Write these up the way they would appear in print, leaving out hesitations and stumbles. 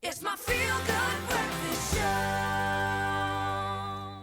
It's my feel-good breakfast show.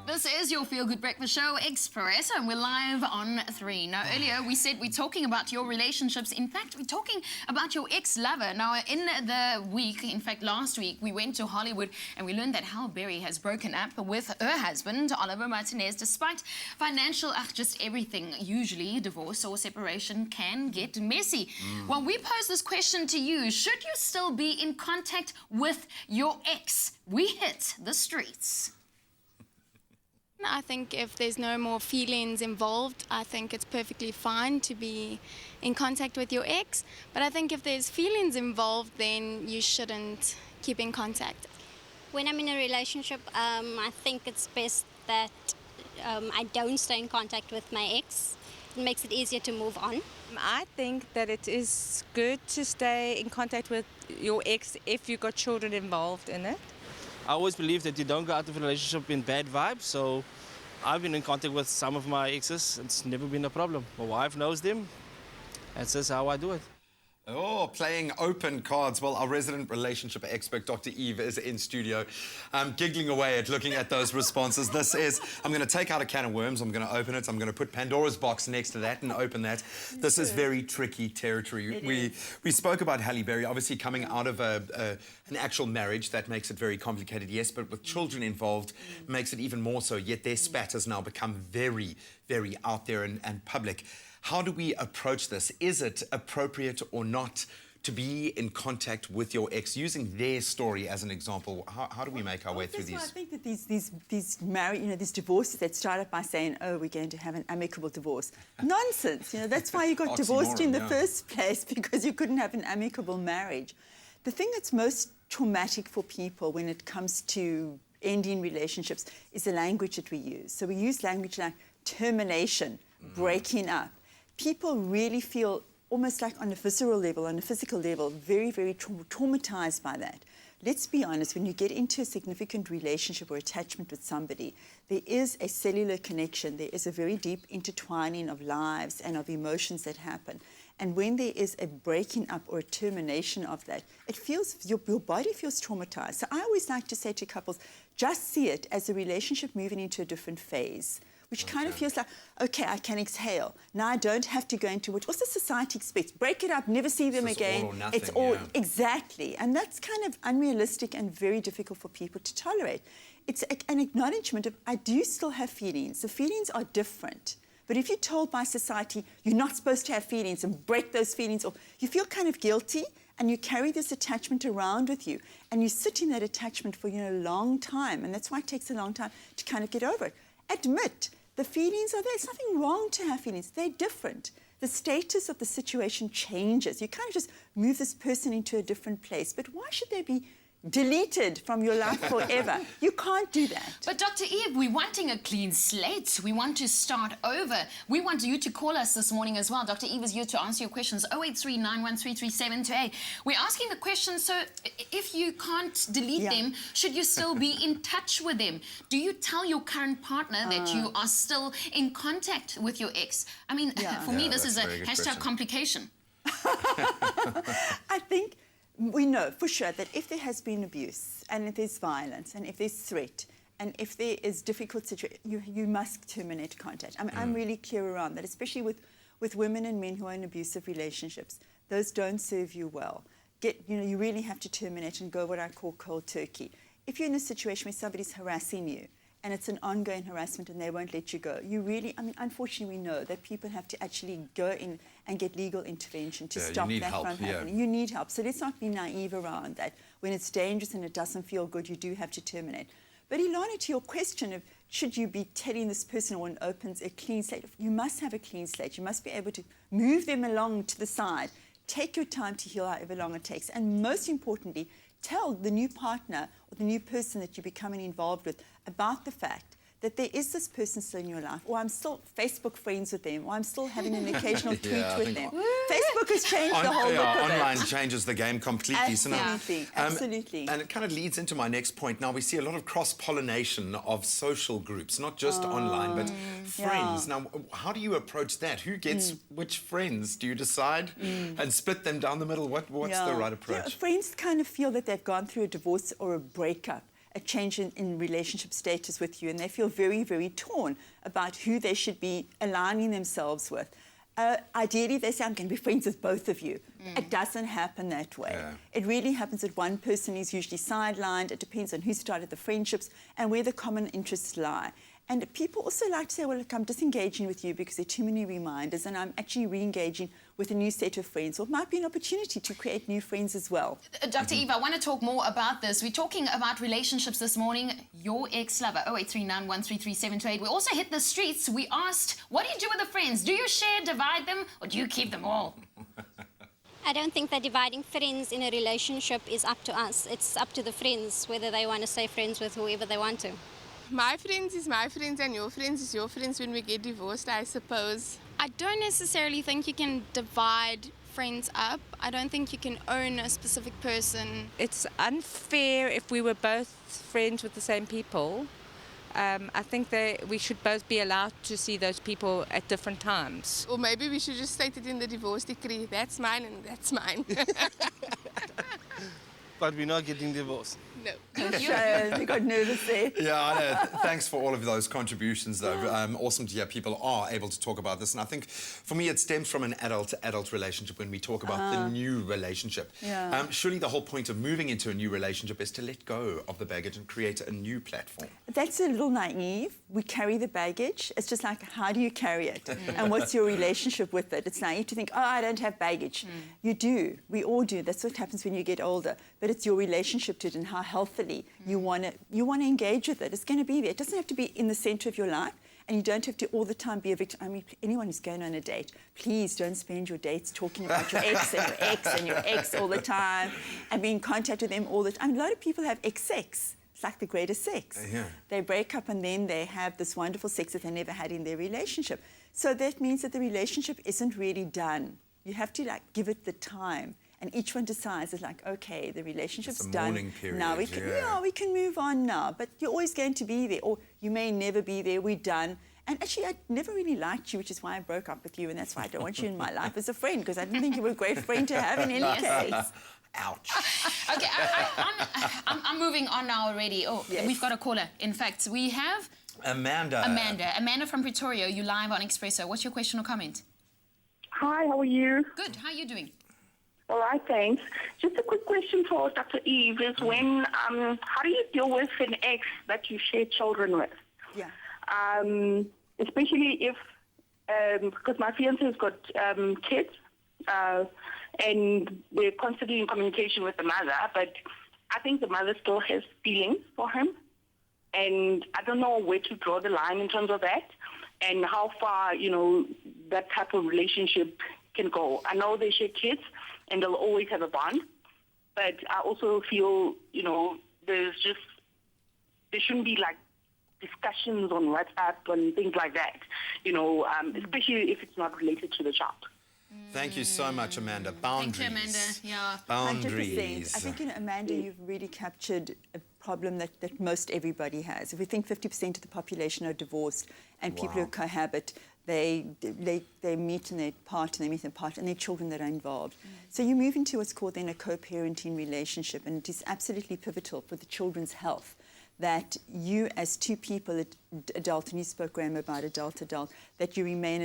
This is your Feel Good Breakfast Show, Expresso, and we're live on 3. Now, earlier we said we're talking about your relationships. In fact, we're talking about your ex-lover. Now, in the week, in fact, last week, we went to Hollywood and we learned that Halle Berry has broken up with her husband, Oliver Martinez, despite financial, just everything. Usually, divorce or separation can get messy. Well, we pose this question to you. Should you still be in contact with your ex? We hit the streets. I think if there's no more feelings involved, I think it's perfectly fine to be in contact with your ex. But I think if there's feelings involved, then you shouldn't keep in contact. When I'm in a relationship, I think it's best that I don't stay in contact with my ex. It makes it easier to move on. I think that it is good to stay in contact with your ex if you've got children involved in it. I always believe that you don't go out of a relationship in bad vibes, so I've been in contact with some of my exes. It's never been a problem. My wife knows them. That's just how I do it. Oh, playing open cards. Well, our resident relationship expert, Dr. Eve, is in studio, giggling away at looking at those responses. I'm going to take out a can of worms, I'm going to open it, I'm going to put Pandora's box next to that and open that. This is very tricky territory. We spoke about Halle Berry, obviously coming out of an actual marriage. That makes it very complicated, yes, but with children involved, makes it even more so. Yet their spat has now become very, very out there and public. How do we approach this? Is it appropriate or not to be in contact with your ex, using their story as an example? How do we make our way through these? I think that these married, these divorces that start up by saying, "Oh, we're going to have an amicable divorce." Nonsense. That's why you got divorced in the first place, because you couldn't have an amicable marriage. The thing that's most traumatic for people when it comes to ending relationships is the language that we use. So we use language like termination, breaking up. People really feel almost like on a visceral level, on a physical level, very, very traumatized by that. Let's be honest, when you get into a significant relationship or attachment with somebody, there is a cellular connection. There is a very deep intertwining of lives and of emotions that happen. And when there is a breaking up or a termination of that, it feels, your body feels traumatized. So I always like to say to couples, just see it as a relationship moving into a different phase, which kind of feels like, okay, I can exhale. Now I don't have to go into what the society expects. Break it up, never see them again. All or nothing, it's all, exactly. And that's kind of unrealistic and very difficult for people to tolerate. It's an acknowledgement of, I do still have feelings. The feelings are different. But if you're told by society, you're not supposed to have feelings and break those feelings off, you feel kind of guilty and you carry this attachment around with you. And you sit in that attachment for a long time. And that's why it takes a long time to kind of get over it. Admit the feelings are there. There's nothing wrong to have feelings. They're different. The status of the situation changes. You kind of just move this person into a different place. But why should they be deleted from your life forever? You can't do that. But Dr. Eve, we're wanting a clean slate. We want to start over. We want you to call us this morning as well. Dr. Eve is here to answer your questions. 083 913 3728. We're asking the question, so if you can't delete them, should you still be in touch with them? Do you tell your current partner that you are still in contact with your ex? I mean, for me, this is a hashtag complication. I think we know for sure that if there has been abuse and if there's violence and if there's threat and if there is difficult situation, you must terminate contact. I mean, I'm really clear around that, especially with women and men who are in abusive relationships. Those don't serve you well. You really have to terminate and go what I call cold turkey. If you're in a situation where somebody's harassing you and it's an ongoing harassment and they won't let you go, unfortunately we know that people have to actually go in and get legal intervention to stop that from happening. You need help. So let's not be naive around that. When it's dangerous and it doesn't feel good, you do have to terminate. But Ilana, to your question of should you be telling this person when it opens a clean slate, you must have a clean slate. You must be able to move them along to the side. Take your time to heal however long it takes. And most importantly, tell the new partner or the new person that you're becoming involved with about the fact that there is this person still in your life, or I'm still Facebook friends with them, or I'm still having an occasional tweet Yeah, I with think- them. Facebook has changed the whole look of online it. changes the game completely. Absolutely, absolutely. And it kind of leads into my next point. Now, we see a lot of cross-pollination of social groups, not just online, but friends. Yeah. Now, how do you approach that? Who gets which friends? Do you decide and split them down the middle? What's the right approach? Friends kind of feel that they've gone through a divorce or a breakup, a change in relationship status with you, and they feel very, very torn about who they should be aligning themselves with. Ideally, they say, I'm going to be friends with both of you. It doesn't happen that way. Yeah. It really happens that one person is usually sidelined. It depends on who started the friendships and where the common interests lie. And people also like to say, well, look, I'm disengaging with you because there are too many reminders, and I'm actually re-engaging with a new set of friends. Or it might be an opportunity to create new friends as well. Dr. Eve, I want to talk more about this. We're talking about relationships this morning. Your ex-lover, 0839133728. We also hit the streets. We asked, what do you do with the friends? Do you share, divide them, or do you keep them all? I don't think that dividing friends in a relationship is up to us. It's up to the friends, whether they want to stay friends with whoever they want to. My friends is my friends and your friends is your friends when we get divorced, I suppose. I don't necessarily think you can divide friends up. I don't think you can own a specific person. It's unfair if we were both friends with the same people. I think we should both be allowed to see those people at different times. Or maybe we should just state it in the divorce decree. That's mine and that's mine. But we're not getting divorced. No. You got nervous there. Yeah, I know. Thanks for all of those contributions, though. Awesome to hear people are able to talk about this. And I think, for me, it stems from an adult-to-adult relationship when we talk about the new relationship. Yeah. Surely the whole point of moving into a new relationship is to let go of the baggage and create a new platform. That's a little naive. We carry the baggage. It's just like, how do you carry it? And what's your relationship with it? It's naive to think, oh, I don't have baggage. You do. We all do. That's what happens when you get older. But it's your relationship to it and how healthily you want to engage with it. It's going to be there. It doesn't have to be in the centre of your life, and you don't have to all the time be a victim. I mean, anyone who's going on a date, please don't spend your dates talking about your ex and your ex and your ex all the time and be in contact with them all the time. I mean, a lot of people have ex-sex. It's like the greatest sex. Yeah. They break up and then they have this wonderful sex that they never had in their relationship. So that means that the relationship isn't really done. You have to give it the time. And each one decides, it's like, okay, the relationship's It's a done. mourning period, Now we can move on now. But you're always going to be there, or you may never be there. We're done. And actually, I never really liked you, which is why I broke up with you, and that's why I don't want you in my life as a friend, because I didn't think you were a great friend to have in any case. Ouch. Okay, I'm moving on now already. Oh, Yes. we've got a caller. In fact, we have Amanda. Amanda from Pretoria. You live on Expresso. What's your question or comment? Hi, how are you? Good. How are you doing? All right, thanks. Just a quick question for Dr. Eve is how do you deal with an ex that you share children with? Yeah. Especially if, because my fiance has got kids, and we're constantly in communication with the mother, but I think the mother still has feelings for him, and I don't know where to draw the line in terms of that, and how far, that type of relationship can go. I know they share kids, and they'll always have a bond. But I also feel, there shouldn't be discussions on WhatsApp and things like that, especially if it's not related to the child. Thank you so much, Amanda. Boundaries. Thank you, Amanda. Yeah. Boundaries. 100%. I think, Amanda, you've really captured a problem that most everybody has. If we think 50% of the population are divorced and people who cohabit, they meet and they part and they meet and part, and their children that are involved. So you move into what's called then a co-parenting relationship, and it is absolutely pivotal for the children's health that you as two people, adult, and you spoke, Graham, about adult, that you remain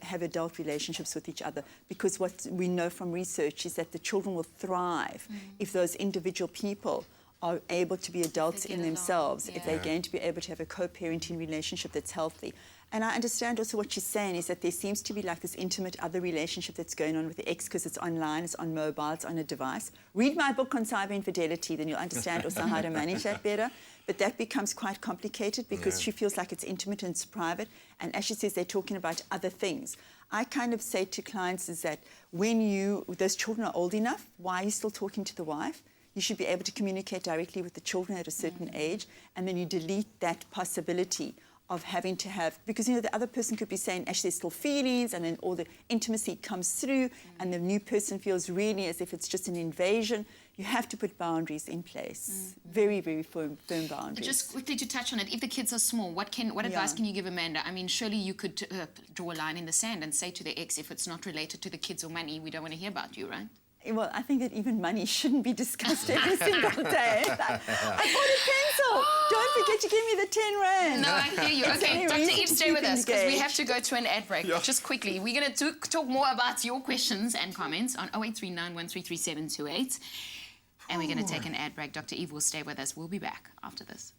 have adult relationships with each other, because what we know from research is that the children will thrive if those individual people are able to be adults in themselves, if they're going to be able to have a co-parenting relationship that's healthy. And I understand also what she's saying is that there seems to be this intimate other relationship that's going on with the ex because it's online, it's on mobile, it's on a device. Read my book on cyber infidelity, then you'll understand also how to manage that better. But that becomes quite complicated because she feels like it's intimate and it's private. And as she says, they're talking about other things. I kind of say to clients is that when those children are old enough, why are you still talking to the wife? you should be able to communicate directly with the children at a certain age, and then you delete that possibility of having to have, because the other person could be saying actually there's still feelings, and then all the intimacy comes through, and the new person feels really as if it's just an invasion. You have to put boundaries in place, very, very firm boundaries. Just quickly to touch on it, if the kids are small, what advice can you give Amanda? I mean, surely you could draw a line in the sand and say to the ex, if it's not related to the kids or money, we don't want to hear about you, right? Well, I think that even money shouldn't be discussed every single day. I bought a pencil. Don't forget to give me the 10 rand. No, I hear you. Okay, Dr. Eve, stay with us because we have to go to an ad break. Yeah. Just quickly, we're going to talk more about your questions and comments on 0839 133 728. And we're going to take an ad break. Dr. Eve will stay with us. We'll be back after this.